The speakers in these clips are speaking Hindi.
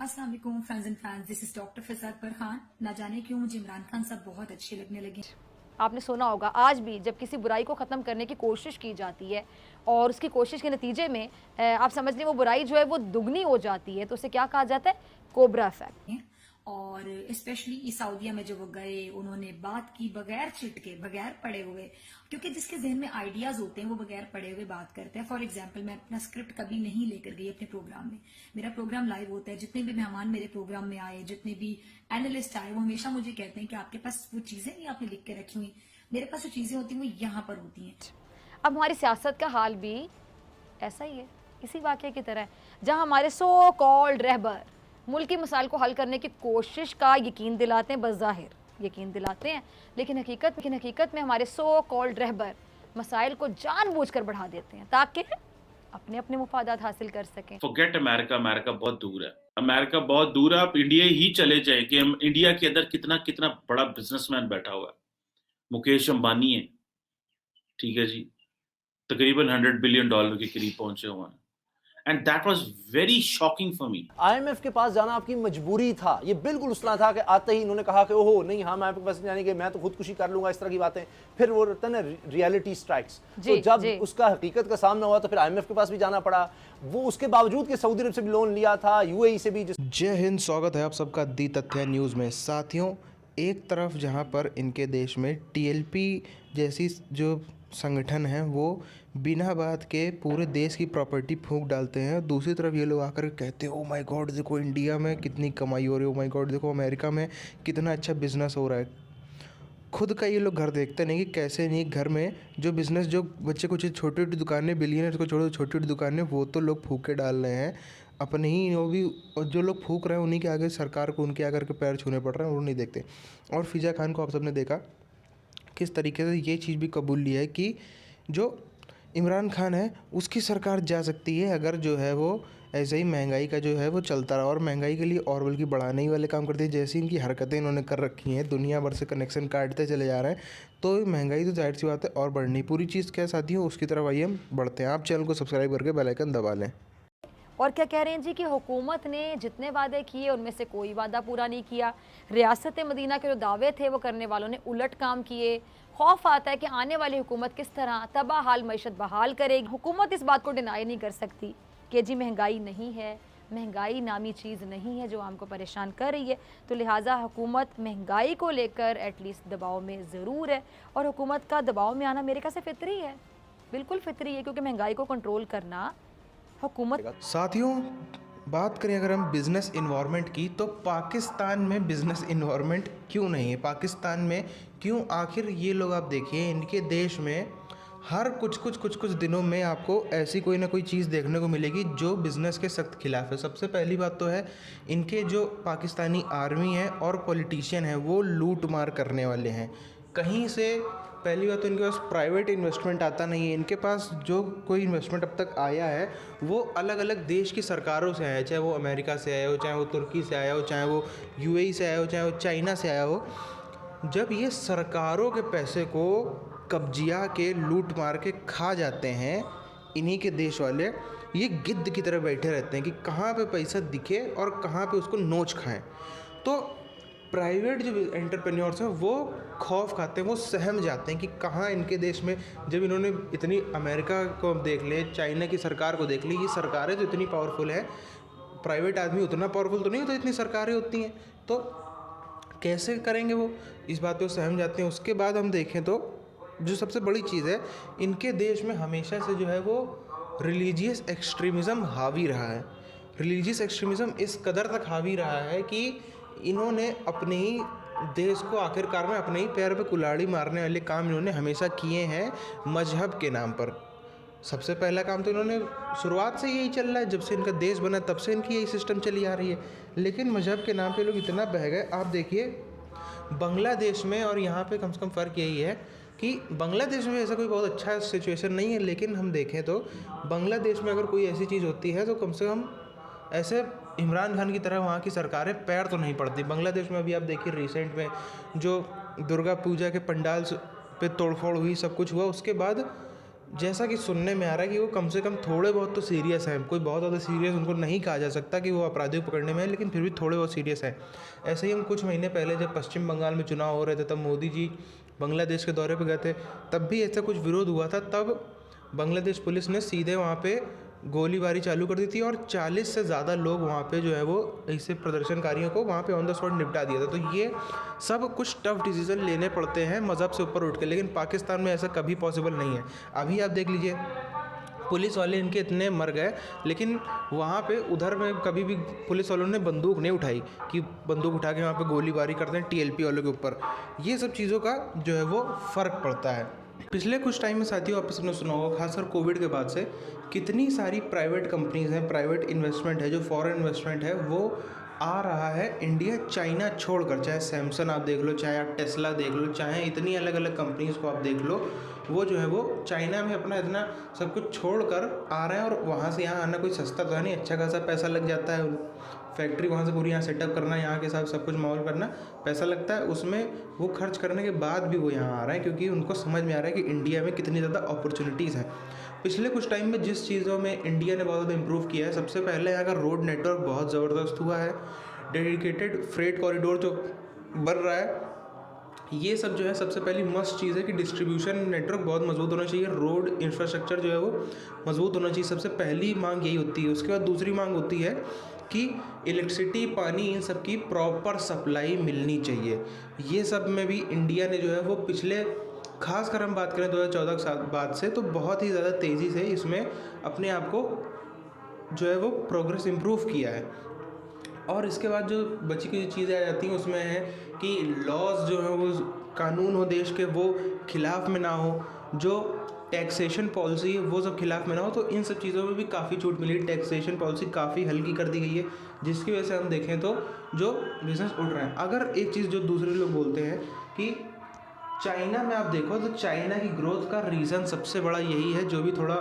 अस्सलाम वालेकुम friends and fans, this is doctor Fizat Farhan. ना जाने क्यों मुझे इमरान खान साहब बहुत अच्छे लगने लगे। आपने सुना होगा आज भी जब किसी बुराई को ख़त्म करने की कोशिश की जाती है और उसकी कोशिश के नतीजे में आप समझ लें वो बुराई जो है वो दुगनी हो जाती है, तो उसे क्या कहा जाता है? Cobra effect. और स्पेशली सऊदीया में जो वो गए, उन्होंने बात की बगैर चिटके, बगैर पढ़े हुए, क्योंकि जिसके जहन में आइडियाज होते हैं वो बगैर पढ़े हुए बात करते हैं। फॉर एग्जाम्पल, मैं अपना स्क्रिप्ट कभी नहीं लेकर गई अपने प्रोग्राम में। मेरा प्रोग्राम लाइव होता है, जितने भी मेहमान मेरे प्रोग्राम में आए, जितने भी एनालिस्ट आए, वो हमेशा मुझे कहते हैं कि आपके पास वो चीजें नहीं आपने लिख के रखी हुई, मेरे पास जो चीजें होती हैं वो यहाँ पर होती हैं। अब हमारी सियासत का हाल भी ऐसा ही है, इसी वाक़े की तरह, जहाँ हमारे सो कॉल्ड रहबर मुल्की मसाइल को हल करने की कोशिश का यकीन दिलाते हैं, बज़ाहिर यकीन दिलाते हैं, लेकिन हकीकत में हमारे सो कॉल्ड रहबर मसाइल को जानबूझकर बढ़ा देते हैं ताकि अपने अपने मुफादात हासिल कर सकें। फॉरगेट अमेरिका, अमेरिका बहुत दूर है, अमेरिका बहुत दूर है। आप इंडिया ही चले जाएं कि हम इंडिया के अंदर कितना कितना बड़ा बिजनेसमैन बैठा हुआ है। मुकेश अंबानी है, ठीक है जी, तकरीबन $100 बिलियन के करीब पहुंचे हुए हैं। And that was very shocking for me. IMF के पास जाना आपकी मजबूरी था, ये बिल्कुल उस तरह था कि आते ही इन्होंने कहा कि ओहो नहीं, हम आईएमएफ के पास जाने के, मैं तो खुदकुशी कर लूंगा, इस तरह की बातें। फिर वो रहता है ना रियलिटी स्ट्राइक्स, तो जब उसका हकीकत का सामना हुआ तो फिर आईएमएफ के पास भी जाना पड़ा। वो उसके बावजूद कि सऊदी अरब से भी लोन लिया था, यूएई से भी। जय हिंद, स्वागत है आप सबका दी तथ्य न्यूज़ में। साथियों, एक तरफ जहां पर इनके देश में टीएलपी जैसी जो संगठन है वो बिना बात के पूरे देश की प्रॉपर्टी फूंक डालते हैं, दूसरी तरफ ये लोग आकर कहते हैं ओ माय गॉड देखो इंडिया में कितनी कमाई हो रही है, ओ माय गॉड देखो अमेरिका में कितना अच्छा बिजनेस हो रहा है। खुद का ये लोग घर देखते नहीं कि कैसे नहीं घर में जो बिज़नेस, जो बच्चे कुछ छोटी छोटी दुकानें, बिलियनर्स को छोड़ो, छोटी छोटी दुकानें वो तो लोग फूके डाल रहे हैं अपने ही, वो भी, और जो लोग फूक रहे हैं उन्हीं के आगे सरकार को उनके आकर के पैर छूने पड़ रहे हैं, वो नहीं देखते। और फिजा खान को आप सबने देखा किस तरीके से ये चीज़ भी कबूल लिया है कि जो इमरान खान है उसकी सरकार जा सकती है अगर जो है वो ऐसे ही महंगाई का जो है वो चलता रहा, और महंगाई के लिए और बल्कि बढ़ाने ही वाले काम करते हैं। जैसी इनकी हरकतें इन्होंने कर रखी हैं, दुनिया भर से कनेक्शन काटते चले जा रहे हैं, तो महंगाई तो जाहिर सी बात है और बढ़नी। पूरी चीज़ क्या साथियों, उसकी तरफ आइए हम बढ़ते हैं। आप चैनल को सब्सक्राइब करके बेल आइकन दबा लें। और क्या कह रहे हैं जी कि हुकूमत ने जितने वादे किए उनमें से कोई वादा पूरा नहीं किया। रियासत मदीना के जो दावे थे वो करने वालों ने उलट काम किए। खौफ आता है कि आने वाली हुकूमत किस तरह तबाह हाल मईशत बहाल करेगी। हुकूमत इस बात को डिनाई नहीं कर सकती कि जी महंगाई नहीं है, महंगाई नामी चीज़ नहीं है जो हमको परेशान कर रही है, तो लिहाजा हुकूमत महंगाई को लेकर एटलीस्ट दबाव में ज़रूर है। और हुकूमत का दबाव में आना अमेरिका से फितरी है, बिल्कुल फितरी है, क्योंकि महंगाई को कंट्रोल करना हुकूमत। साथियों, बात करें अगर हम बिज़नेस इन्वायरमेंट की, तो पाकिस्तान में बिज़नेस इन्वायरमेंट क्यों नहीं है? पाकिस्तान में क्यों आखिर ये लोग, आप देखिए इनके देश में हर कुछ दिनों में आपको ऐसी कोई ना कोई चीज़ देखने को मिलेगी जो बिज़नेस के सख्त खिलाफ है। सबसे पहली बात तो है इनके जो पाकिस्तानी आर्मी है और पॉलिटिशियन है वो लूट मार करने वाले हैं। कहीं से पहली बात तो इनके पास प्राइवेट इन्वेस्टमेंट आता नहीं है। इनके पास जो कोई इन्वेस्टमेंट अब तक आया है वो अलग अलग देश की सरकारों से आया है, चाहे वो अमेरिका से आया हो, चाहे वो तुर्की से आया हो, चाहे वो यूएई से आया हो, चाहे वो चाइना से आया हो। जब ये सरकारों के पैसे को कब्जिया के लूट मार के खा जाते हैं इन्हीं के देश वाले, ये गिद्ध की तरह बैठे रहते हैं कि कहाँ पे पैसा दिखे और कहाँ पे उसको नोच खाएं। तो प्राइवेट जो एंटरप्रेन्योर्स हैं वो खौफ खाते हैं, वो सहम जाते हैं कि कहाँ इनके देश में, जब इन्होंने इतनी अमेरिका को देख ले, चाइना की सरकार को देख ले, ये सरकारें तो इतनी पावरफुल है, प्राइवेट आदमी उतना पावरफुल तो नहीं होता, इतनी सरकारें होती हैं, तो कैसे करेंगे वो, इस बात पे सहम जाते हैं। उसके बाद हम देखें तो जो सबसे बड़ी चीज़ है, इनके देश में हमेशा से जो है वो रिलीजियस एक्सट्रीमिज़म हावी रहा है। रिलीजियस एक्सट्रीमिज़म इस कदर तक हावी रहा है कि इन्होंने अपने ही देश को आखिरकार में अपने ही पैर पे कुल्हाड़ी मारने वाले काम इन्होंने हमेशा किए हैं मजहब के नाम पर। सबसे पहला काम तो इन्होंने शुरुआत से यही चल रहा है, जब से इनका देश बना तब से इनकी यही सिस्टम चली आ रही है। लेकिन मजहब के नाम पे लोग इतना बह गए। आप देखिए बांग्लादेश में और यहाँ पे कम से कम फ़र्क यही है कि बांग्लादेश में ऐसा कोई बहुत अच्छा सिचुएशन नहीं है, लेकिन हम देखें तो बांग्लादेश में अगर कोई ऐसी चीज़ होती है तो कम से कम ऐसे इमरान खान की तरह वहाँ की सरकारें पैर तो नहीं पड़ती। बांग्लादेश में अभी आप देखिए रिसेंट में जो दुर्गा पूजा के पंडाल पे तोड़फोड़ हुई, सब कुछ हुआ, उसके बाद जैसा कि सुनने में आ रहा है कि वो कम से कम थोड़े बहुत तो सीरियस हैं। कोई बहुत ज़्यादा सीरियस उनको नहीं कहा जा सकता कि वो अपराधियों को पकड़ने में है, लेकिन फिर भी थोड़े बहुत सीरियस हैं। ऐसे ही हम कुछ महीने पहले जब पश्चिम बंगाल में चुनाव हो रहे थे, तब मोदी जी बांग्लादेश के दौरे पर गए थे, तब भी ऐसा कुछ विरोध हुआ था। तब बांग्लादेश पुलिस ने सीधे वहाँ पे गोलीबारी चालू कर दी थी और 40 से ज़्यादा लोग वहाँ पे जो है वो ऐसे प्रदर्शनकारियों को वहाँ पे ऑन द स्पॉट निपटा दिया था। तो ये सब कुछ टफ डिसीजन लेने पड़ते हैं मज़हब से ऊपर उठ के, लेकिन पाकिस्तान में ऐसा कभी पॉसिबल नहीं है। अभी आप देख लीजिए, पुलिस वाले इनके इतने मर गए, लेकिन वहाँ पे उधर में कभी भी पुलिस वालों ने बंदूक नहीं उठाई कि बंदूक उठा के वहाँ पे गोलीबारी करते हैं टीएलपी वालों के ऊपर। ये सब चीज़ों का जो है वो फ़र्क पड़ता है। पिछले कुछ टाइम में साथियों, आप सबने सुना होगा, खासकर कोविड के बाद से कितनी सारी प्राइवेट कंपनीज़ हैं, प्राइवेट इन्वेस्टमेंट है, जो फॉरेन इन्वेस्टमेंट है वो आ रहा है इंडिया चाइना छोड़कर। चाहे सैमसंग आप देख लो, चाहे आप टेस्ला देख लो, चाहे इतनी अलग अलग कंपनीज़ को आप देख लो, वो जो है वो चाइना में अपना इतना सब कुछ छोड़कर आ रहे हैं। और वहाँ से यहाँ आना कोई सस्ता तो है नहीं, अच्छा खासा पैसा लग जाता है। फैक्ट्री वहाँ से पूरी यहाँ सेटअप करना, यहाँ के साथ सब कुछ माहौल करना, पैसा लगता है। उसमें वो खर्च करने के बाद भी वो यहाँ आ रहे हैं, क्योंकि उनको समझ में आ रहा है कि इंडिया में कितनी ज़्यादा अपॉर्चुनिटीज़ हैं। पिछले कुछ टाइम में जिस चीज़ों में इंडिया ने बहुत ज़्यादा इम्प्रूव किया है, सबसे पहले यहाँ का रोड नेटवर्क बहुत ज़बरदस्त हुआ है। डेडिकेटेड फ्रेट कॉरिडोर जो बन रहा है, ये सब जो है सबसे पहली मस्ट चीज़ है कि डिस्ट्रीब्यूशन नेटवर्क बहुत मजबूत होना चाहिए। रोड इंफ्रास्ट्रक्चर जो है वो मजबूत होना चाहिए, सबसे पहली मांग यही होती है। उसके बाद दूसरी मांग होती है कि इलेक्ट्रिसिटी, पानी, इन सब की प्रॉपर सप्लाई मिलनी चाहिए। ये सब में भी इंडिया ने जो है वो पिछले, खासकर हम बात करें 2014 के साथ बाद से, तो बहुत ही ज़्यादा तेज़ी से इसमें अपने आप को जो है वो प्रोग्रेस इम्प्रूव किया है। और इसके बाद जो बची कुछ चीज़ें आ जाती हैं उसमें है कि लॉज जो है वो, कानून हो देश के, वो खिलाफ में ना हो, जो टैक्सेशन पॉलिसी है वो सब खिलाफ में ना हो। तो इन सब चीज़ों में भी काफ़ी छूट मिली। टैक्सेशन पॉलिसी काफ़ी हल्की कर दी गई है, जिसकी वजह से हम देखें तो जो बिज़नेस उठ रहे हैं। अगर एक चीज़ जो दूसरे लोग बोलते हैं कि चाइना में आप देखो, तो चाइना की ग्रोथ का रीज़न सबसे बड़ा यही है। जो भी थोड़ा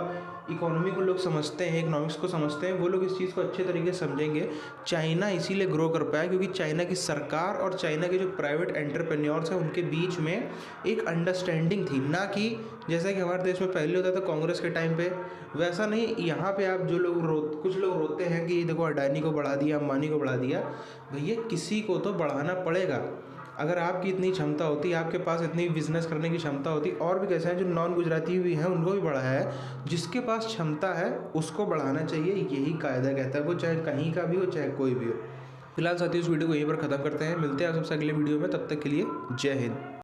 इकोनॉमी को लोग समझते हैं, इकोनॉमिक्स को समझते हैं, वो लोग इस चीज़ को अच्छे तरीके से समझेंगे। चाइना इसीलिए ग्रो कर पाया क्योंकि चाइना की सरकार और चाइना के जो प्राइवेट एंटरप्रेन्योर्स हैं उनके बीच में एक अंडरस्टैंडिंग थी। ना कि जैसा कि हमारे देश में पहले होता था कांग्रेस के टाइम पे, वैसा नहीं। यहाँ पे आप जो लोग कुछ लोग रोते हैं कि देखो अडानी को बढ़ा दिया, अंबानी को बढ़ा दिया, भैया किसी को तो बढ़ाना पड़ेगा। अगर आपकी इतनी क्षमता होती, आपके पास इतनी बिजनेस करने की क्षमता होती, और भी कैसे हैं जो नॉन गुजराती भी हैं उनको भी बढ़ाया है। जिसके पास क्षमता है उसको बढ़ाना चाहिए, यही कायदा कहता है, वो चाहे कहीं का भी हो, चाहे कोई भी हो। फिलहाल साथियों, इस वीडियो को यहीं पर ख़त्म करते हैं। मिलते हैं आप सबसे अगले वीडियो में, तब तक के लिए जय हिंद।